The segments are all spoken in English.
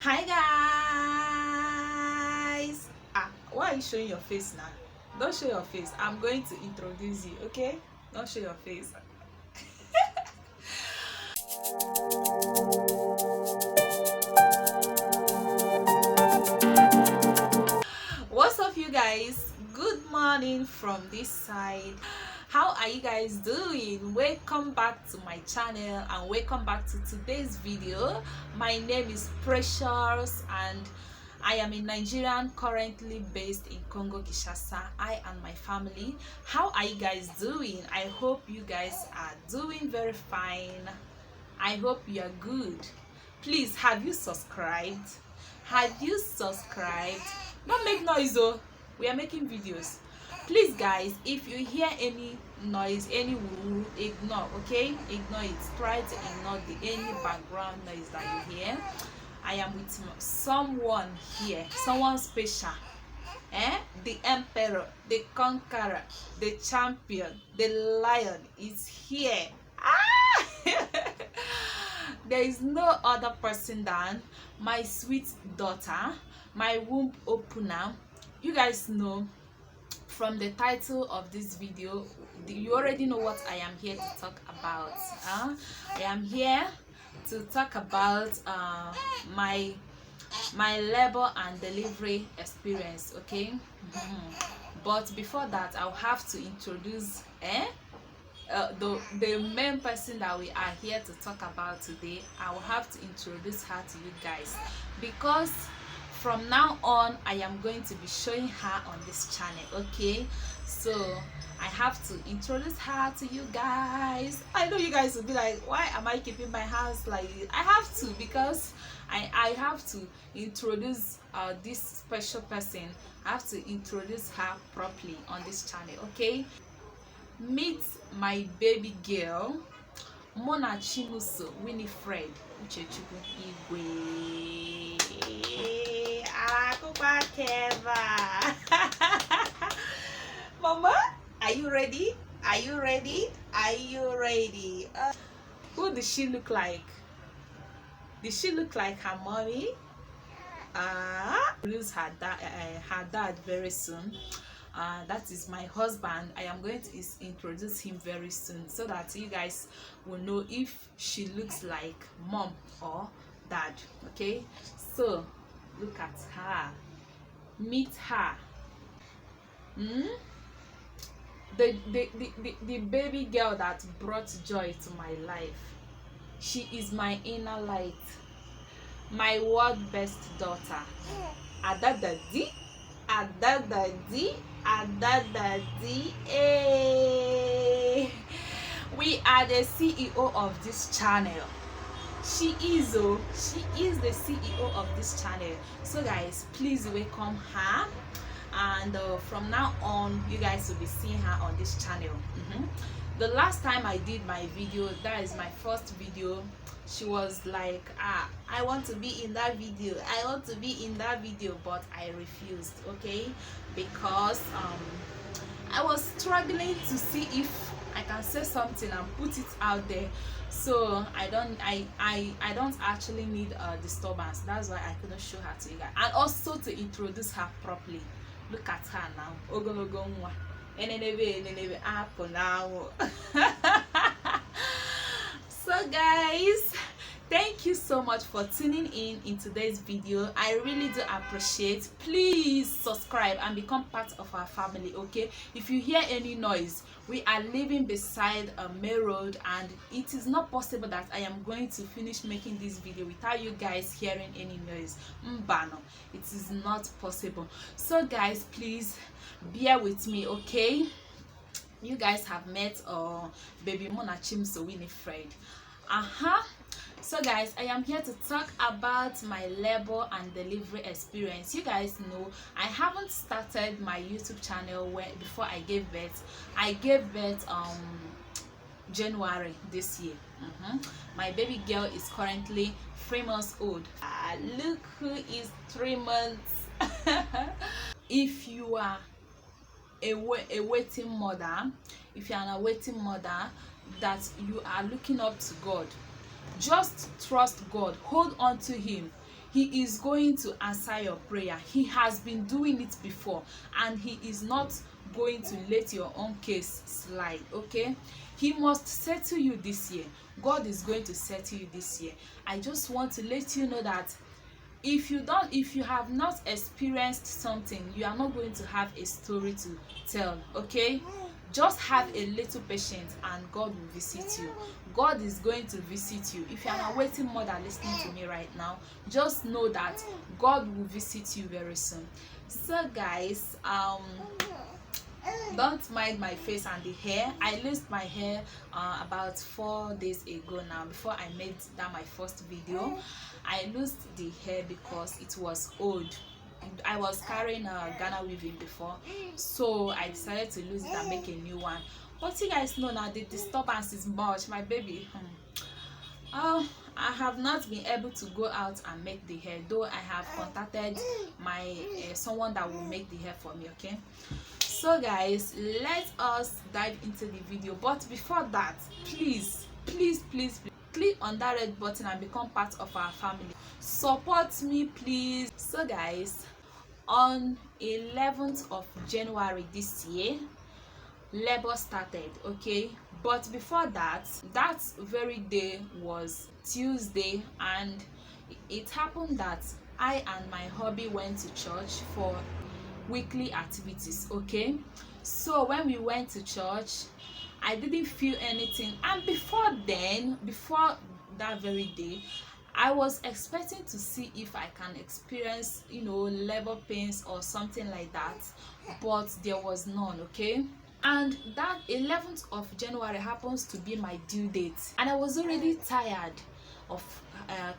Hi guys. Why are you showing your face now? Don't show your face. I'm going to introduce you, okay? Don't show your face. What's up, you guys? Good morning from this side. How are you guys doing? Welcome back to my channel and welcome back to today's video. My name is Precious and I am a Nigerian currently based in Congo, Kinshasa. I and my family. How are you guys doing? I hope you guys are doing very fine. I hope you are good. Please, have you subscribed? Have you subscribed? Don't make noise though. We are making videos. Please guys, if you hear any noise, any woo, ignore, okay? Ignore it. Try to ignore any background noise that you hear. I am with someone here, someone special. The emperor, the conqueror, the champion, the lion is here. There is no other person than my sweet daughter, my womb opener. You guys know from the title of this video, you already know what I am here to talk about. I am here to talk about my labor and delivery experience, okay? But before that, I'll have to introduce the main person that we are here to talk about today. I will have to introduce her to you guys because from now on I am going to be showing her on this channel, okay? So I have to introduce her to you guys. I know you guys will be like, why am I keeping my house like this? I have to, because I have to introduce this special person. I have to introduce her properly on this channel, okay? Meet my baby girl, Mona Chimuso Winifred Uchechukwu Igwe. Akupa Keva. Mama, are you ready? Are you ready? Are you ready? Who does she look like? Does she look like her mommy? Lose her dad very soon. That is my husband. I am going to introduce him very soon so that you guys will know if she looks like mom or dad, okay? So look at her, meet her. The baby girl that brought joy to my life. She is my inner light, my world best daughter, Adadadi. Adadadi. We are the CEO of this channel. She is the CEO of this channel. So guys, please welcome her, and from now on you guys will be seeing her on this channel. The last time I did my video, that is my first video, she was like, I want to be in that video, I want to be in that video, but I refused, okay? Because I was struggling to see if I can say something and put it out there. So I don't actually need a disturbance. That's why I couldn't show her to you guys, and also to introduce her properly. Look at her now. Ogologo nwa. Enenebe apple now. So guys, thank you so much for tuning in today's video. I really do appreciate. Please subscribe and become part of our family, okay? If you hear any noise, we are living beside a main road and it is not possible that I am going to finish making this video without you guys hearing any noise. Mbano, it is not possible. So guys, please bear with me, okay? You guys have met baby Mona Chimso Winifred. So guys, I am here to talk about my labor and delivery experience. You guys know I haven't started my YouTube channel before I gave birth. I gave birth January this year. My baby girl is currently 3 months old. Look who is 3 months. If you are a waiting mother, if you are a waiting mother that you are looking up to God, just trust God, hold on to him. He is going to answer your prayer. He has been doing it before, and he is not going to let your own case slide. Okay, he must settle you this year. God is going to settle you this year. I just want to let you know that if you have not experienced something, you are not going to have a story to tell. Okay, just have a little patience and God will visit you. God is going to visit you. If you are a waiting mother listening to me right now, just know that God will visit you very soon. So guys, don't mind my face and the hair. I loosed my hair about 4 days ago now. Before I made that my first video, I loosed the hair because it was old. I was carrying a Ghana weaving before, so I decided to lose it and make a new one. But you guys know now the disturbance is much. My baby, I have not been able to go out and make the hair, though I have contacted my someone that will make the hair for me. Okay, so guys, let us dive into the video. But before that, please click on that red button and become part of our family. Support me, please. So guys, on 11th of January this year, labor started. Okay, but before that, that very day was Tuesday, and it happened that I and my hubby went to church for weekly activities. Okay, so when we went to church, I didn't feel anything, and before that very day, I was expecting to see if I can experience, labor pains or something like that, but there was none. Okay, and that 11th of January happens to be my due date, and I was already tired of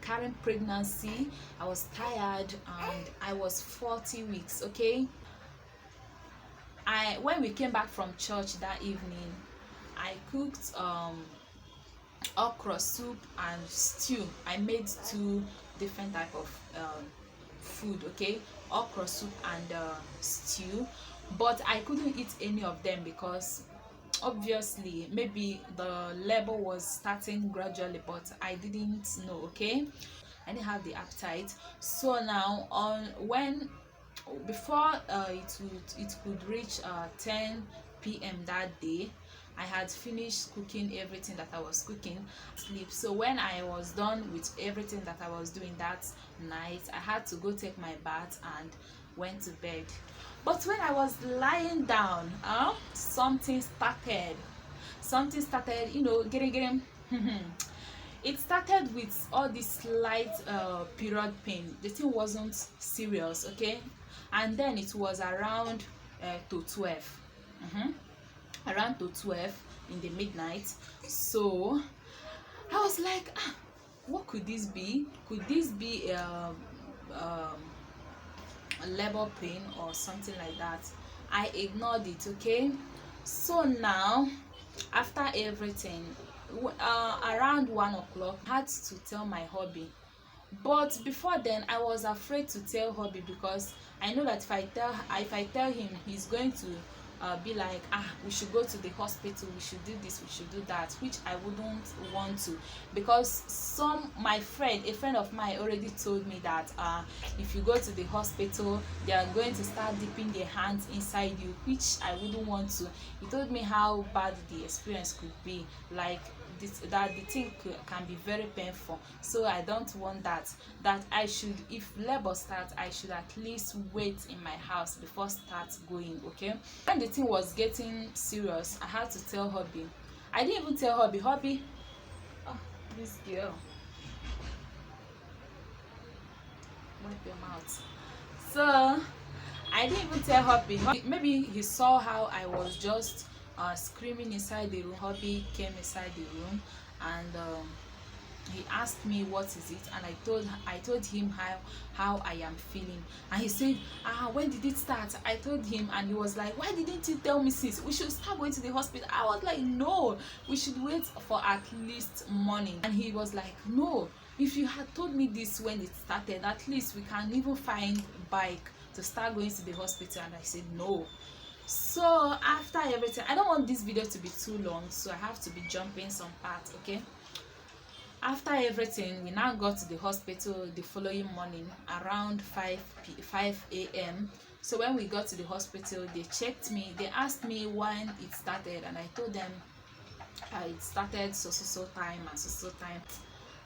carrying pregnancy. I was tired, and I was 40 weeks. Okay, when we came back from church that evening, I cooked okra soup and stew. I made 2 different type of food. Okay, okra soup and stew, but I couldn't eat any of them because obviously maybe the labor was starting gradually, but I didn't know. Okay, I didn't have the appetite. So now, on when before it could reach 10 p.m. that day, I had finished cooking everything that I was cooking. Sleep. So when I was done with everything that I was doing that night, I had to go take my bath and went to bed. But when I was lying down, something started, getting it started with all this slight period pain. The thing wasn't serious. Okay, and then it was around to 12, around to 12 in the midnight. So I was like, what could this be? Could this be a labor pain or something like that? I ignored it. Okay, so now, after everything, around 1 o'clock, I had to tell my hubby. But before then, I was afraid to tell hubby because I know that if I tell him, he's going to be like, we should go to the hospital, we should do this, we should do that, which I wouldn't want to, because a friend of mine already told me that if you go to the hospital, they are going to start dipping their hands inside you, which I wouldn't want to. He told me how bad the experience could be, like that the thing can be very painful. So I don't want that I should, if labor starts, I should at least wait in my house before start going. Okay, when the thing was getting serious, I had to tell hubby. I didn't even tell hubby, this girl, wipe your mouth. So I didn't even tell hubby. Maybe he saw how I was just screaming inside the room. Hubby came inside the room, and he asked me what is it, and I told him how I am feeling, and he said, when did it start? I told him, and he was like, why didn't you tell me, sis? We should start going to the hospital. I was like, no, we should wait for at least morning. And he was like, no, if you had told me this when it started, at least we can even find bike to start going to the hospital. And I said no. So after everything, I don't want this video to be too long, so I have to be jumping some parts. Okay, After everything, we now got to the hospital the following morning around 5 a.m. So when we got to the hospital, they checked me. They asked me when it started, and I told them it started so time and so time,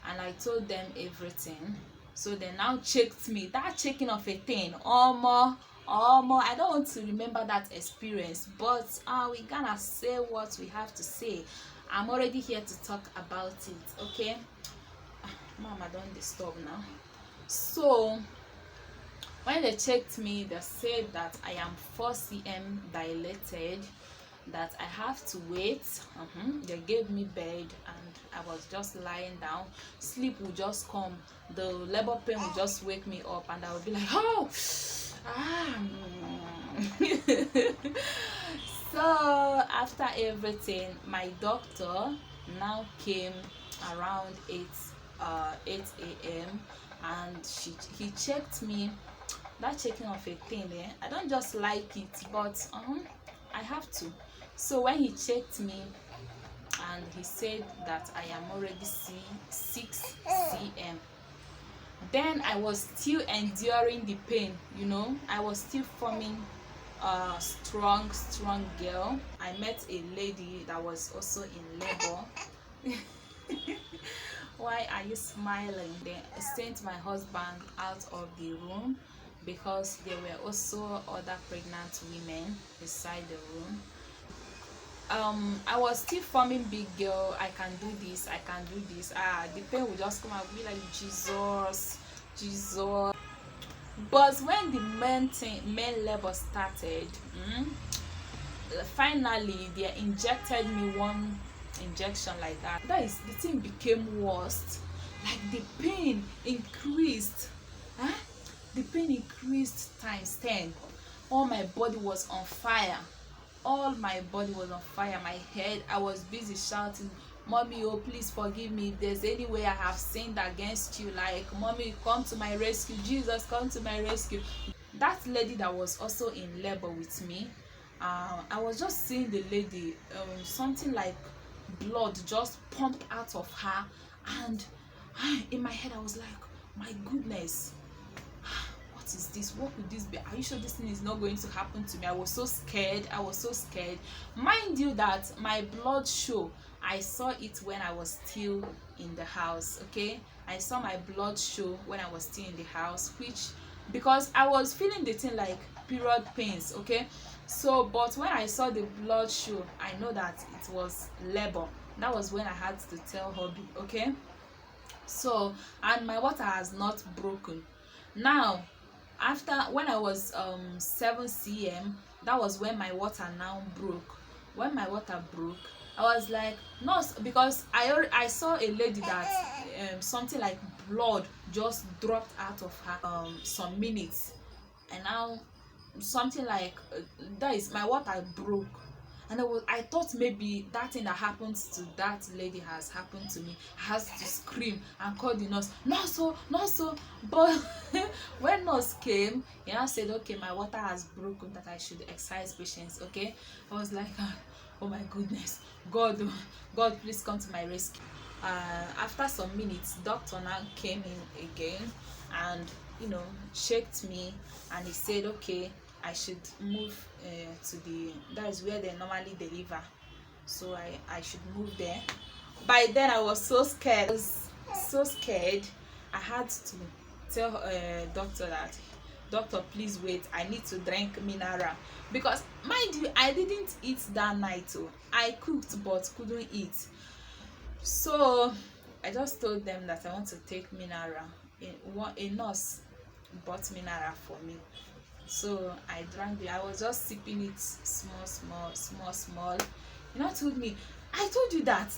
and I told them everything. So they now checked me. That checking of a thing, I don't want to remember that experience, but we gonna say what we have to say. I'm already here to talk about it, okay? Mama, don't disturb now. So when they checked me, they said that I am 4 cm dilated, that I have to wait. They gave me bed, and I was just lying down. Sleep will just come, the labor pain will just wake me up, and I will be like, oh, So after everything, my doctor now came around 8 a.m. and he checked me. That checking of a thing, I don't just like it, but I have to. So when he checked me, and he said that I am already 6 cm, then I was still enduring the pain, I was still forming a strong girl. I met a lady that was also in labor. Why are you smiling? They sent my husband out of the room because there were also other pregnant women beside the room. I was still forming big girl. I can do this, I can do this. The pain would just come and be like, Jesus. But when the main labor started, finally they injected me one injection like that. That is, the thing became worse. Like the pain increased. The pain increased times 10. All my body was on fire. My head, I was busy shouting, Mommy, oh, please forgive me if there's any way I have sinned against you. Like, Mommy, come to my rescue. Jesus, come to my rescue. That lady that was also in labor with me, I was just seeing the lady, something like blood just pumped out of her, and in my head I was like, my goodness, what is this? What could this be? Are you sure this thing is not going to happen to me? I was so scared. Mind you that my blood show, I saw it when I was still in the house, okay? I saw my blood show when I was still in the house, which, because I was feeling the thing like period pains, okay? So but when I saw the blood show, I know that it was labor. That was when I had to tell hubby, okay? So, and my water has not broken. Now after, when I was 7 cm, that was when my water now broke. When my water broke, I was like, no, because I saw a lady that something like blood just dropped out of her some minutes, and now something like that is, my water broke. And I thought maybe that thing that happened to that lady has happened to me. I had to scream and call the nurse, nurse. But when nurse came, he now said, okay, my water has broken, that I should exercise patience, okay? I was like, oh my goodness, God, please come to my rescue. After some minutes, doctor now came in again and checked me, and he said, okay, I should move to that is where they normally deliver, so I should move there. By then I was so scared. I had to tell doctor that, doctor, please wait, I need to drink mineral, because mind you, I didn't eat that night. I cooked but couldn't eat. So I just told them that I want to take mineral. A nurse bought mineral for me, so I drank it. I was just sipping it small. Told me, I told you that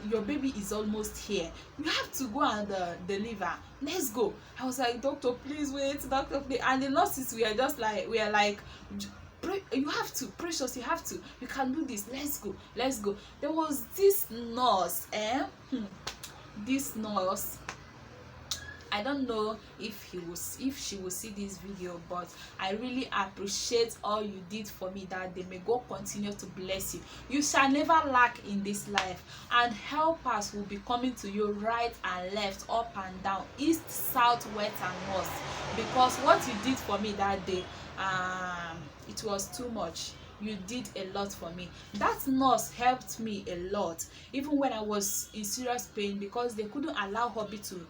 your baby is almost here, you have to go and deliver, let's go. I was like, doctor, please wait, doctor, please. And the nurses were just like, you have to, precious, you have to, you can do this, let's go. There was this nurse, this nurse, I don't know if she will see this video, but I really appreciate all you did for me that day. May God continue to bless you. You shall never lack in this life, and helpers will be coming to you right and left, up and down, east, south, west and north, because what you did for me that day, it was too much. You did a lot for me. That nurse helped me a lot, even when I was in serious pain, because they couldn't allow hubby to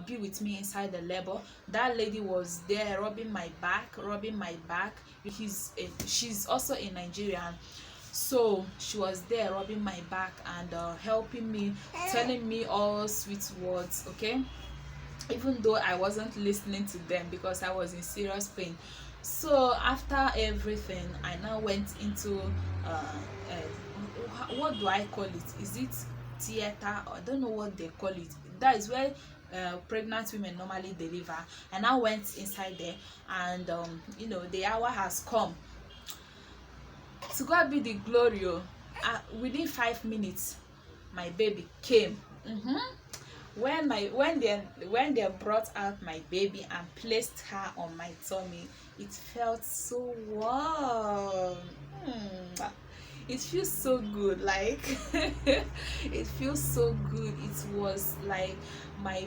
be with me inside the labor. That lady was there rubbing my back. She's also a Nigerian, so she was there rubbing my back and helping me, telling me all sweet words, okay, even though I wasn't listening to them because I was in serious pain. So after everything, I now went into what do I call it? Is it theater? I don't know what they call it. That is where pregnant women normally deliver. I now went inside there, and the hour has come. To God be the glory. Within 5 minutes, my baby came. When they brought out my baby and placed her on my tummy, it felt so warm. It feels so good, like it feels so good. It was like my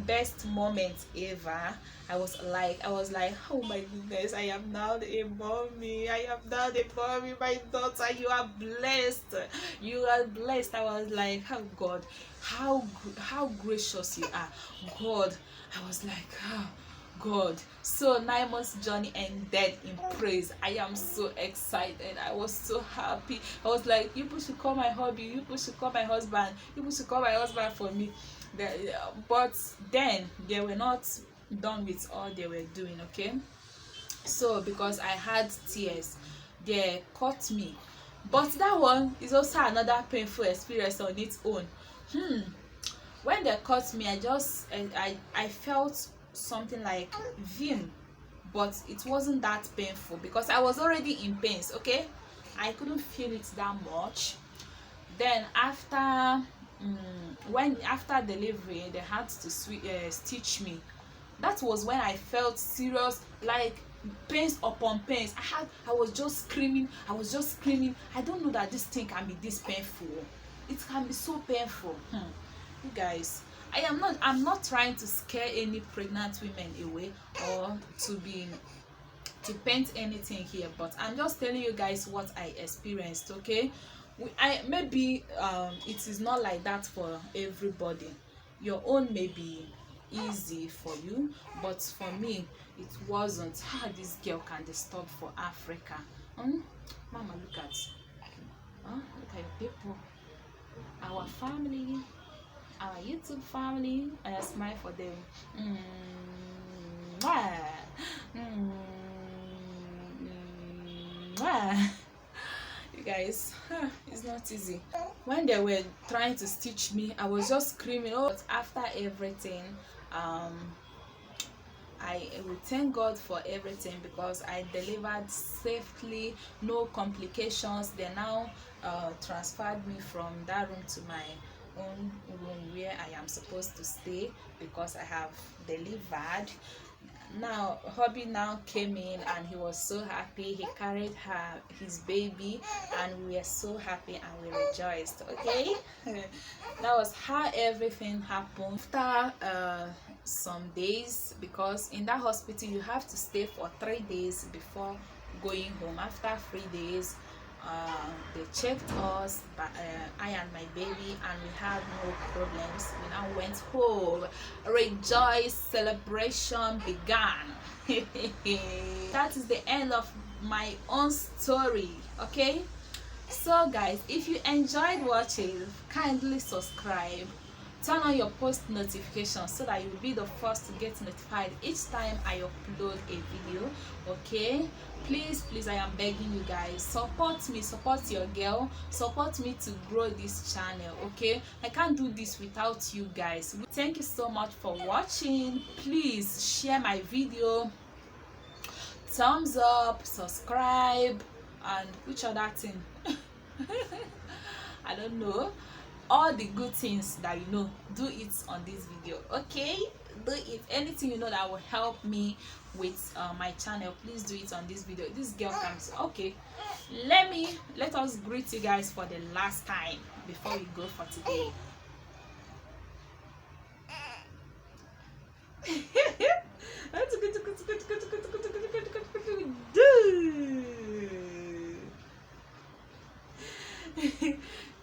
best moment ever. I was like, oh my goodness, I am now a mommy. My daughter, you are blessed. I was like, oh God, how gracious you are, God. I was like, oh God. So 9 months journey ended in praise. I am so excited. I was so happy. I was like, you people should call my hubby, you people should call my husband, you people should call my husband for me. But then they were not done with all they were doing, okay? So because I had tears, they caught me. But that one is also another painful experience on its own. When they caught me, I felt something like vim, but it wasn't that painful because I was already in pains, okay? I couldn't feel it that much. Then after after delivery, they had to stitch me. That was when I felt serious, like pains upon pains. I was just screaming. I don't know that this thing can be this painful. It can be so painful. You guys, I'm not trying to scare any pregnant women away or to paint anything here, but I'm just telling you guys what I experienced, okay? Maybe it is not like that for everybody. Your own may be easy for you, but for me it wasn't. How this girl can disturb for Africa. Mama, look at people, our family, our YouTube family. I smile for them. You guys, it's not easy. When they were trying to stitch me, I was just screaming. But after everything, I will thank God for everything because I delivered safely, no complications. They now transferred me from that room to my own room where I am supposed to stay because I have delivered. Now hubby now came in and he was so happy. He carried his baby, and we were so happy and we rejoiced, okay? That was how everything happened. After some days, because in that hospital you have to stay for 3 days before going home. After 3 days, they checked us, I and my baby, and we had no problems. We now went home. Rejoice, celebration began. That is the end of my own story, okay? So guys, if you enjoyed watching, kindly subscribe, turn on your post notifications so that you'll be the first to get notified each time I upload a video, okay? Please, I am begging you guys, support me, support your girl, support me to grow this channel, okay? I can't do this without you guys. Thank you so much for watching. Please share my video, thumbs up, subscribe, and which other thing? I don't know. All the good things that you know, do it on this video, okay? do it. Anything you know that will help me with my channel, please do it on this video. This girl comes. Okay, let us greet you guys for the last time before we go for today.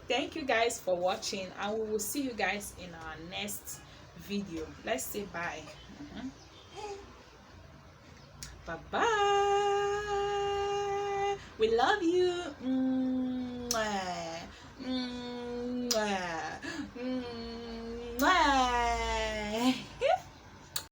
Thank you guys for watching, and we will see you guys in our next video. Let's say bye. Bye bye. We love you.